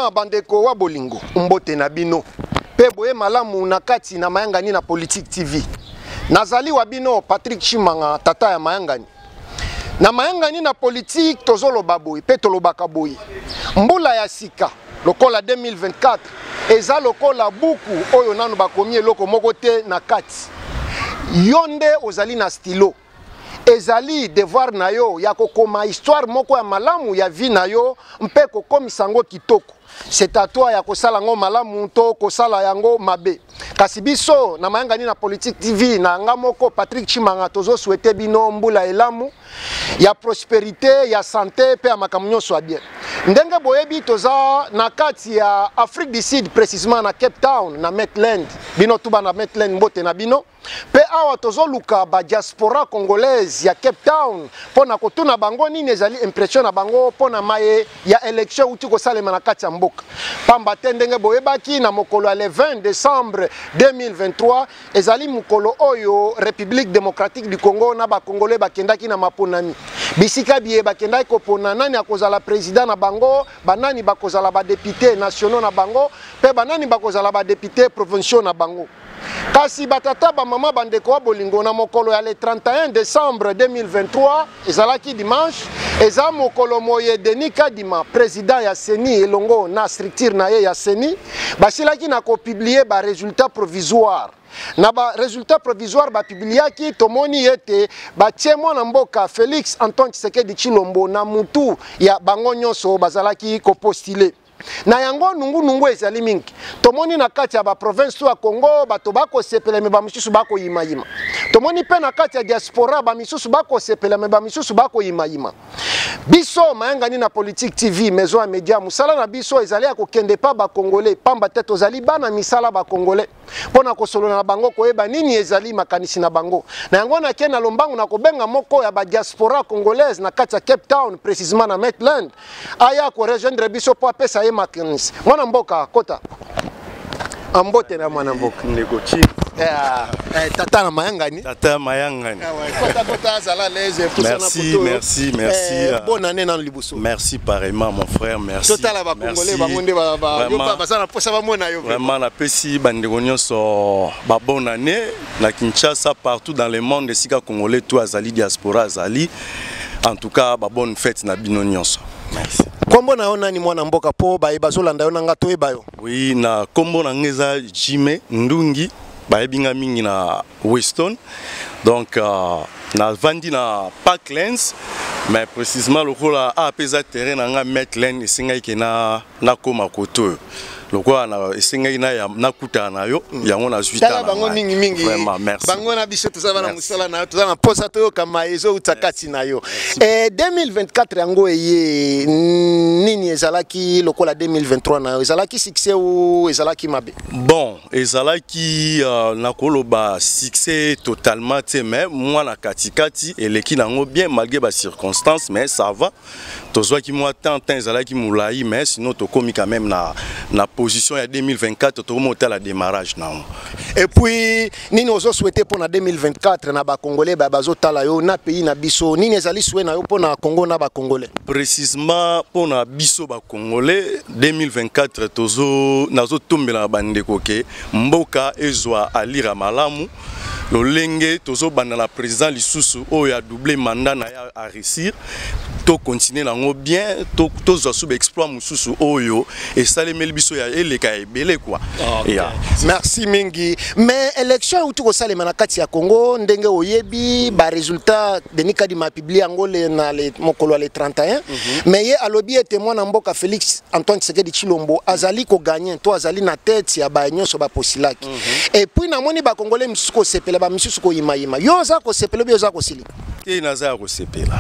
vraiment bandeko wa bolingo mbote na bino pe boye malamu na kati na Mayangani na Politique TV. Nazali wa bino Patrick Chimanga tata ya Mayangani. Na Mayangani na Politique tozoloba boye pe tolobaka boye. Mbula ya sika lokola 2024 eza lokola buku oyo nanu bakomi eloko moko te na kati. Yonde ozali na stylo. Ezali devoir na yo ya kokoma histoire moko ya malamu ya vie na yo mpe kokomisa ngo kitoko. C'est à toi ya kosala ngo malamu to kosala yango mabe. Kasi biso na Mayangani na Politique TV na nga moko Patrick Chimanga tozo souhaiter bino mbula elamu ya prospérité ya santé pe ya makambo nyonso bien. Ndenge boyebi toza na kati ya Afrique du Sud précisément na Cape Town na Maitland. Bino tuba na Maitland mbote na bino. Pe awa tozo luka ba diaspora congolaise ya Cape Town pona kotuna bango nini ezali impression na bango pona maye ya élection uti ko salema na kati ya mboka. Pamba tendenge boyebaki na mokolo le 20 décembre 2023 ezali mokolo oyo République démocratique du Congo na ba congolais bakendaki na maponami. Bisika biye bakendaki kopona nani akozala président na bango, banani bakozala ba député nationaux na bango, pe banani bakozala ba député provinciaux na bango. Kasi batata ba mama bandeko wa bolingo na mokolo ya le 31 décembre 2023 ezalaki dimanche eza mokolo moye Denis Kadima président ya Seni elongo na structure na ye ya Seni basilaki na ko publier ba résultat provisoire na ba résultat provisoire ba publiaki tomoni ete ba tiemo na mboka Félix Antoine Tshisekedi Tshilombo na mutu ya bango nyonso bazalaki ko postuler. Na yango nungu ezali mingi. Tomoni na kati ya ba province ya Congo bato bako sepela me ba misusu bako yimayima. Tomoni pe na kati ya diaspora ba misusu bako sepela me ba misusu bako yimayima. Biso Mayangani na Politique TV maison ya média musala na biso ezali akokende pa ba congolais pamba tete ozali bana misala ba congolais. Pona kosolola na bango koyeba nini ezali makanisi na bango. Na yango na kena lombangu na kobenga moko ya ba diaspora congolaise na kati ya Cape Town précisément na Maitland. Aya ko rejoindre biso po apesa ye makanisi. Mwana mboka kota. Ambote na mwana mboka. Negochi. Tata na Mayangani. Tata Mayangani. Kota zala leze pour ça na poto. Merci. Bonne année dans Liboso. Merci pareillement mon frère, merci. Total ba congolais ba monde ba ça na posa ba mona yo. Vraiment na pesi bandeko nyonso ba bonne année na Kinshasa partout dans le monde sika congolais tout azali diaspora azali. En tout cas ba bonne fête na bino nyonso. Merci. Kombo na ona ni mwana mboka po ba bazolanda yo nanga to ebayo. Oui, na kombo na ngeza Jime Ndungi ba ebinga mingi na Weston. Donc na vandi na Parklands mais précisément le rôle a pesa terrain na Maitland esinga ikena na koma koto. Lokwa na esinga ina ya nakuta na yo yango na zuita bango mingi vraiment merci bango na biso tozaba na musala na yo tozana posa to yo kama ezo utakati na yo 2024 yango eye nini ezalaki lokola 2023 na yo ezalaki succès ou ezalaki mabe bon ezalaki na koloba succès totalement mais moi na katikati eleki nango bien malgré ba circonstances mais ça va tozwaki moi tant ezalaki moulayi mais sinon to komi quand même na position ya 2024 to monter la démarrage na. Et puis nini ozo souhaiter pour na 2024 na ba congolais ba bazotala yo na pays na biso nini ezali souhait na yo pour na Congo na ba congolais précisément pour na biso ba congolais 2024 tozo nazo tombela bandeko ke mboka ezwa alira malamu lolenge tozo banda la président lisusu oyo a doublé mandat na ya a réussir to continuer nango bien to zo sub exploit mususu oyo et salemeli biso ya eleka ebele quoi. Merci mingi mais élection uti ko salema na kati ya Congo ndenge oyebi ba résultat Denis Kadima publié angole na le mokolo le 31 mais ye alobi ete mwana mboka Félix Antoine Tshisekedi Tshilombo azali ko gagner to azali na tête ya ba nyonso ba posilaki et puis na moni ba congolais misusu ko sepela ba misusu ko yimayima yo za ko sepela bi yo za ko silika et naza ko sepela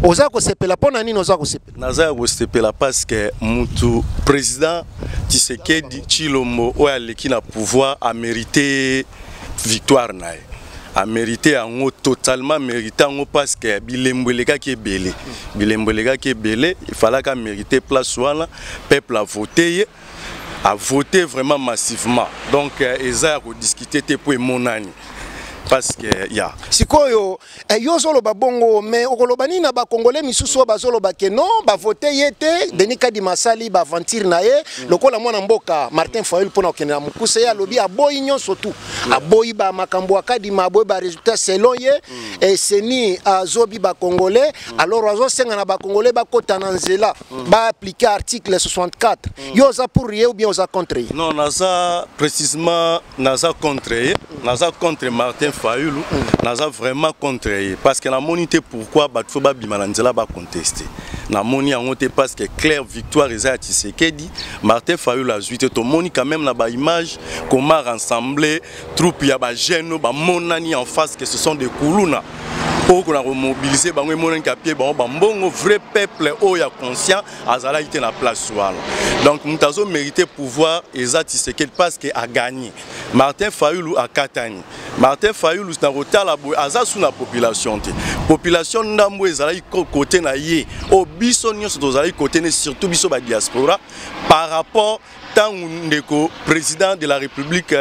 oza ko sepela pona nini oza ko sepela naza ko sepela parce que mutu président Tshisekedi Tshilombo oyo aleki na pouvoir a mérité victoire na ye a mérité yango totalement mérité yango parce que bilembo elekaki ebele il fallait qu'à mériter place wana peuple a voté vraiment massivement donc eza ya ko discuter te po emonani parce que ya sikoyo yo zolo ba bongo mais okoloba nini na ba congolais misusu ba zolo ba ke non ba voter yete Denis Kadima Sali ba aventure na ye lokola mwana mboka Martin Fayulu pona okende na mukuse ya lobi aboyi nyonso tu aboyi ba makambo Kadima aboyi ba résultat selon ye et seni azobi ba congolais alors azo senga na ba congolais ba kota na nzela ba appliquer article 64 yo za pour ye ou bien za contre ye? Non, naza précisément naza contre Martin Fayulu, naza vraiment contre ye parce que la monité pourquoi ba faut ba bima na nzela ba contester. Na moni en côté parce que claire victoire eza Tshisekedi, Martin Fayulu a zuité to moni quand même na ba image comment rassembler troupe ya ba jeune ba monani en face que ce sont des kuluna. Pour qu'on a remobilisé bango monani kapie bango mbongo vrai peuple oya conscient azala ité na place wala. Donc nous avons mérité pouvoir eza Tshisekedi parce que a gagné. Martin Fayulu a katani. Martin Fayulu na rotala boy aza sous la population te. Population ndambo ezala côté na ye. O biso nyonso tozala côté ne surtout biso ba diaspora par rapport tant ndeko président de la République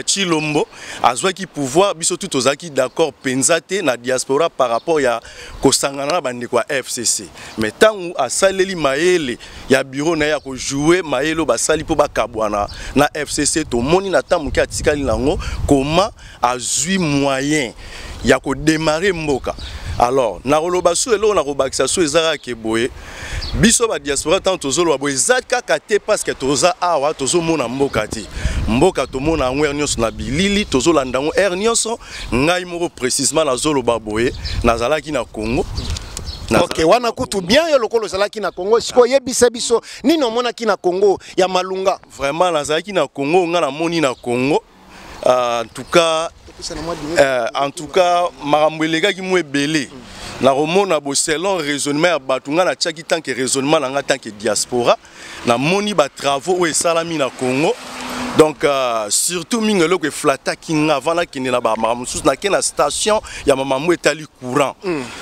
Chilombo azwa ki pouvoir biso tout ozaki d'accord penzate na diaspora par rapport ya kosangana na bandeko ya FCC mais tant a saleli maele ya bureau na ya ko jouer maelo basali po bakabwana na FCC to moni na tamuki atikali nango comment azui moyen ya ko démarrer mboka. Alors na roloba so elo na robakisa so ezara ke boye biso ba diaspora tant tozolo boye zaka kate parce que toza awa tozo mona mboka ti mboka to mona ngwer nyonso na bilili tozo landango er nyonso ngai moko précisément na zolo ba boye nazalaki na Congo. Ok, wana kutu bien yo lokolo zalaki na Congo siko yebisa biso nini omona ki na Congo ya malunga. Vraiment nazalaki na Congo nga na moni na Congo en tout cas makambo elegaki mo ebele na romona bo selon raisonnement ya batunga na tchaki tant que raisonnement na nga tant que diaspora na moni ba travaux et salami na Congo. Donc surtout mingelo que flata kinga avant la kine na ba mamusus na kena station ya mamamu etali courant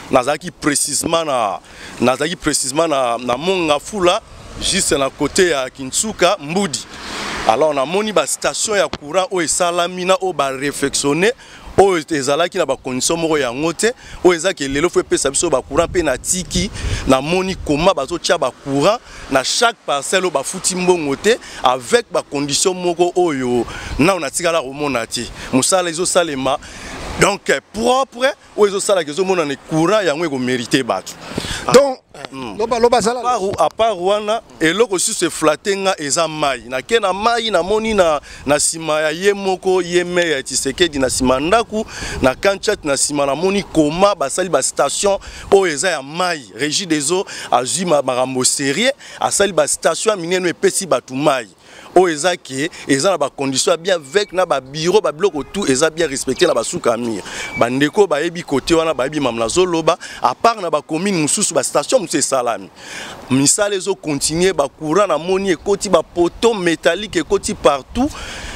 nazaki précisément na monga fula juste na côté ya Kinsuka Mbudi. Alors na moni ba station ya courant o esalami na o ba réflexionner o ezalaki na ba condition moko ya ngote o ezaki lelo fo pesa biso ba courant pe na tiki na moni koma bazo tia ba courant na chaque parcelle o ba futi mbongo te avec ba condition moko oyo na on atikala romona ti musala ezo salema donc propre o ezo sala kezo mona ne courant yango eko mériter batu. Donc à part wana eloko si se flatenga eza mai na kena mai na moni na sima ya ye moko ye me ya Tshisekedi na sima ndaku na kanchat na sima na moni koma basali ba station o eza ya mai régie des eaux azui makambo sérieux asali ba station mineno epesi batu mai o ezaki eza na ba conditions bien avec na ba bureau ba bloc tout eza bien respecté na ba soukamir bandeko ba yebi côté wana ba yebi mamna zoloba à part na ba commune mususu ba station musu salami misala ezo continuer ba courant na moni ekoti ba poteau métallique ekoti partout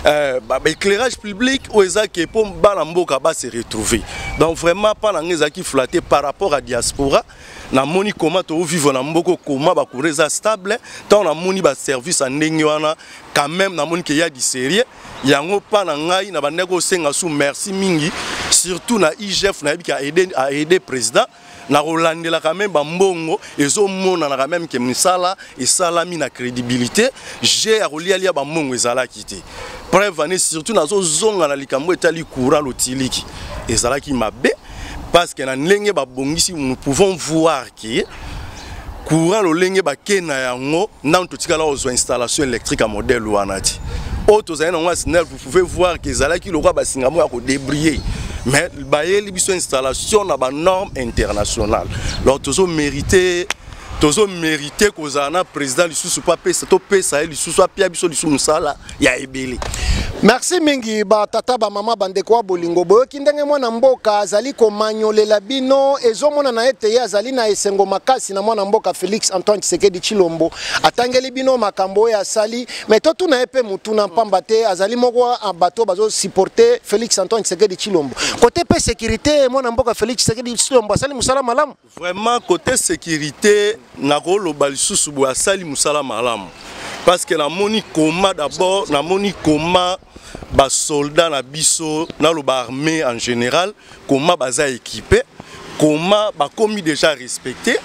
ba éclairage public o ezaki pour bana mboka ba se retrouver donc vraiment pas na ngezaki flatté par rapport à diaspora na moni comment to vivre na mboko comment ba coureza stable tant na moni ba service ndenge wana quand même na moni que y a du sérieux yango pa na ngai na bandeko senga sous merci mingi surtout na IGF na yebika aider président na rolandela quand même ba mbongo ezo mona na quand même que misala et salami na crédibilité j'ai a rolia ba mbongo ezala kité preuve surtout na zo zonga na likambo etali courant lotiliki ezala ki mabe parce que na ndenge ba bongisi nous pouvons voir que courant lo lenge ba kena yango na totikala aux installations électriques à modèle wanati auto za na snel vous pouvez voir que ezalaki le roi ba singamo ya ko débriller mais ba yeli biso installation na ba norme internationale alors tozo mériter kozana président lisusu pa pesa to pesa lisusu apia biso lisusu musala ya ebele. Merci mingi ba tata ba mama bandeko wa bolingo boyo kindenge mwana mboka azali ko manyolela bino ezomona na ete ya azali na esengo makasi na mwana mboka Félix Antoine Tshisekedi Chilombo atangeli bino makambo ya sali mais to tuna epe mutuna pamba te azali moko bato bazo supporter Félix Antoine Tshisekedi Chilombo côté pe sécurité mwana mboka Félix Tshisekedi Chilombo asali musala malamu vraiment côté sécurité na rolo balisusu bo asali musala malamu parce que namoni koma d'abord namoni koma ba soldat na biso na lo ba armée en général koma baza équipé koma ba komi déjà respecté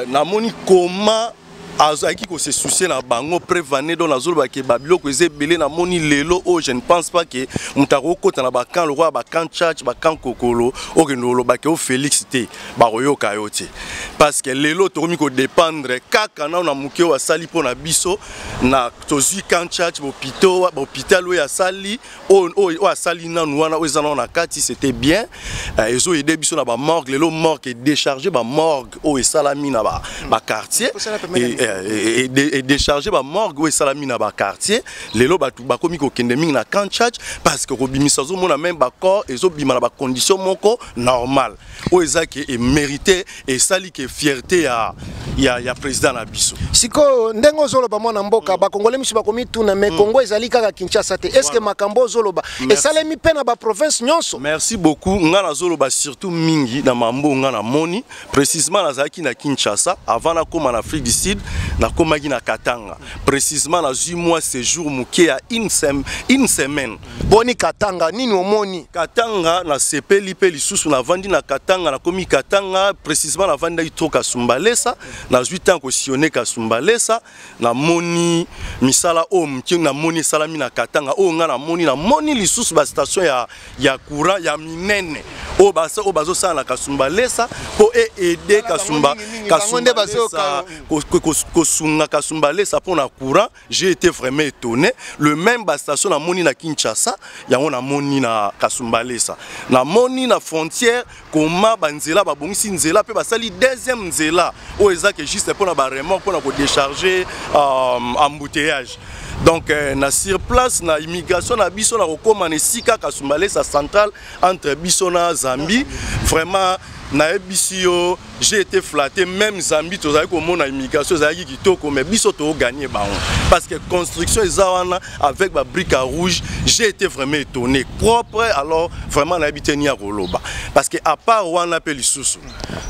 namoni koma azaki ko se soucier na bango prévaner dans la zone ba ke babilo ko ezebele na moni lelo oh je ne pense pas que mutako kota na ba kan le roi ba kan church ba kan kokolo o ke ndolo ba ke o Félix te ba royo kayote parce que lelo to komi ko dépendre kaka na muke wa sali pona biso na tozui kan church hôpital ya sali o sali na nuana o ezana na kati c'était bien ezo aider biso na ba morgue lelo morgue décharger ba morgue o esalami na ba quartier et décharger ba morgue ou salami na ba quartier lelo batu ba komi ko kende mingi na camp church parce que robimisa zo mona même ba corps ezo bima na ba condition moko normal o ezaki et mérité et sali que fierté ya président na biso siko ndengo zoloba mona mboka ba congolais misu ba komi tuna mais Congo ezali kaka Kinshasa te est-ce que makambo zoloba et salemi pe na ba province nyonso. Merci beaucoup ngana zoloba surtout mingi na mambo ngana moni précisément na zaki na Kinshasa avant na koma na Afrique du Sud na komaki na Katanga précisément na 8 mois séjour muke à une semaine boni Katanga nini omoni Katanga na sepeli pe lisusu na vandi na Katanga na komi Katanga précisément na vanda itoka Sumbalesa na 8 ans ko sionné ka Sumbalesa na moni misala o mki na moni salami na Katanga o nga na moni lisusu ba station ya courant ya minene o bazo sala na Kasumbalesa po aider Kasumbalesa Kosunga Kasumbalesa pour na courant, j'ai été vraiment étonné. Le même station na moni na Kinshasa, yango na moni na Kasumbalesa. Na moni na frontière, koma banzela ba bongisi nzela pe basali deuxième nzela. O ezaka juste pour na ba remorque pour na ko décharger embouteillage. Donc na sur place na immigration na biso na kokoma na sika Kasumbalesa centrale entre biso na Zambie. Vraiment na ebisio j'ai été flatté même Zambie to zaki ko mona immigration zaki kitoko mais biso to gagner baon parce que construction ezawana avec ba briques à rouge j'ai été vraiment étonné propre alors vraiment na habité ni akoloba parce que à part wana pe lisusu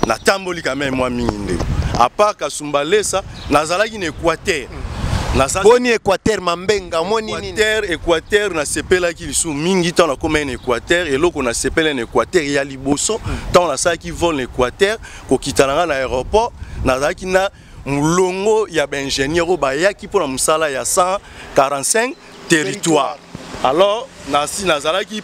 na tamboli quand même moi mingi à part Kasumbalesa nazalaki na Équateur boni Équateur mambenga moni nini Équateur na sepela ki lisu mingi tant na koma en Équateur et loko na sepela en Équateur ya liboso tant na sa ki vol Équateur ko kitana na aéroport na zaki na mulongo ya ba ingénieur ba yaki pour na musala ya 145 territoires alors nasi nazalaki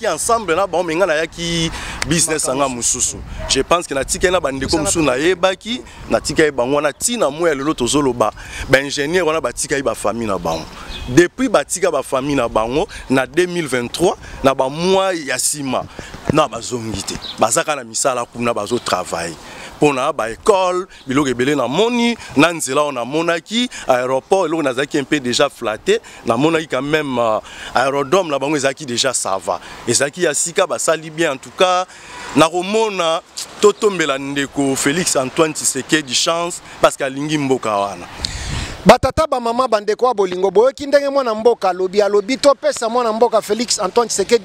ensemble na ba menga na yaki business anga mususu je pense que na tika na bandeko musu na yebaki na tika bango na tina moya lelo tozoloba ba ingénieur wana batika ba famille na bango depuis batika ba famille na bango na 2023 na ba mois ya sima na bazongite bazaka na misala kuna bazo travail pona ba école biloko ebele na moni na nzela on a monaki aéroport eloko nazaki un peu déjà flatté na monaki quand même aérodrome la bango ezaki déjà ça va ezaki ya sika basali bien en tout cas na romona totombela ndeko Félix Antoine Tshisekedi chance parce qu'alingi mboka wana batata ba mama bandeko bolingo boyoki ndenge mwana mboka alobi to pesa mwana mboka Félix Antoine Tshisekedi